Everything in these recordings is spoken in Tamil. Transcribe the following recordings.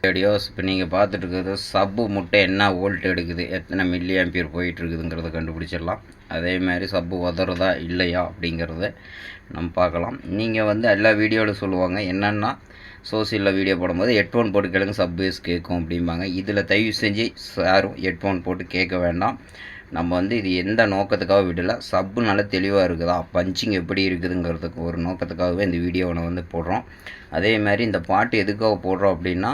ஆடியோஸ் இப்போ நீங்கள் பார்த்துட்டு இருக்கிறது சப்பு முட்டை என்ன வோல்ட் எடுக்குது, எத்தனை மில்லி ஆம்பியர் போயிட்டுருக்குதுங்கிறத கண்டுபிடிச்சிடலாம். அதே மாதிரி சப்பு உதறதா இல்லையா அப்படிங்கிறத நம்ம பார்க்கலாம். நீங்கள் வந்து எல்லா வீடியோவில் சொல்லுவாங்க என்னென்னா சோசியலில் வீடியோ போடும்போது ஹெட்ஃபோன் போட்டு கேளுங்க சப்பேஸ் கேட்கும் அப்படிம்பாங்க. இதில் தயவு செஞ்சு யாரும் ஹெட்ஃபோன் போட்டு கேட்க வேண்டாம். நம்ம வந்து இது எந்த நோக்கத்துக்காக விடலை, சப்பு நல்லா தெளிவாக இருக்குதா, பஞ்சிங் எப்படி இருக்குதுங்கிறதுக்கு ஒரு நோக்கத்துக்காகவே இந்த வீடியோவை வந்து போடுறோம். அதே மாதிரி இந்த பாட்டு எதுக்காக போடுறோம் அப்படின்னா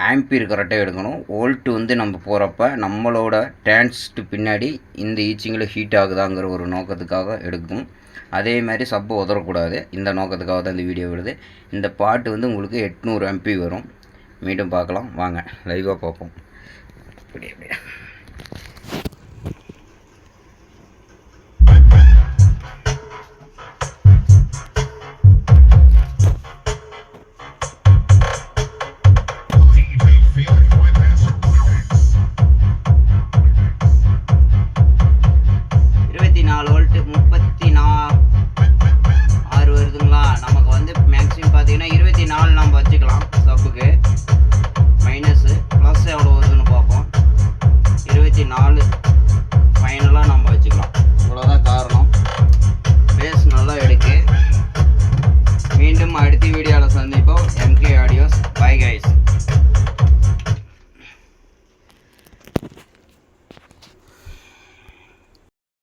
ஆம்பியர் கரெக்டாக எடுக்கணும். வோல்ட்டு வந்து நம்ம போகிறப்ப நம்மளோட டிரான்ஸ்ட்டு பின்னாடி இந்த ஈச்சிங்கில் ஹீட் ஆகுதாங்கிற ஒரு நோக்கத்துக்காக எடுக்கும். அதே மாதிரி சப்பு உதறக்கூடாது, இந்த நோக்கத்துக்காக தான் இந்த வீடியோ விடுது. இந்த பாட்டு வந்து உங்களுக்கு 800 MP வரும். மீண்டும் பார்க்கலாம் வாங்க, லைவாக பார்ப்போம். அப்படியே 24 வோல்ட் 36 வருதுங்களா. நமக்கு வந்து மேக்ஸிமம் பார்த்தீங்கன்னா 24 நம்ம வச்சுக்கலாம். சப்புக்கு மைனஸு ப்ளஸ் எவ்வளோ வருதுன்னு பார்ப்போம். 24 ஃபைனலாக நம்ம வச்சுக்கலாம். இவ்வளோதான் காரணம். பேஸ் நல்லா எடுக்கு. மீண்டும் அடுத்த வீடியோவில் சந்திப்போம். MK audios. Bye guys.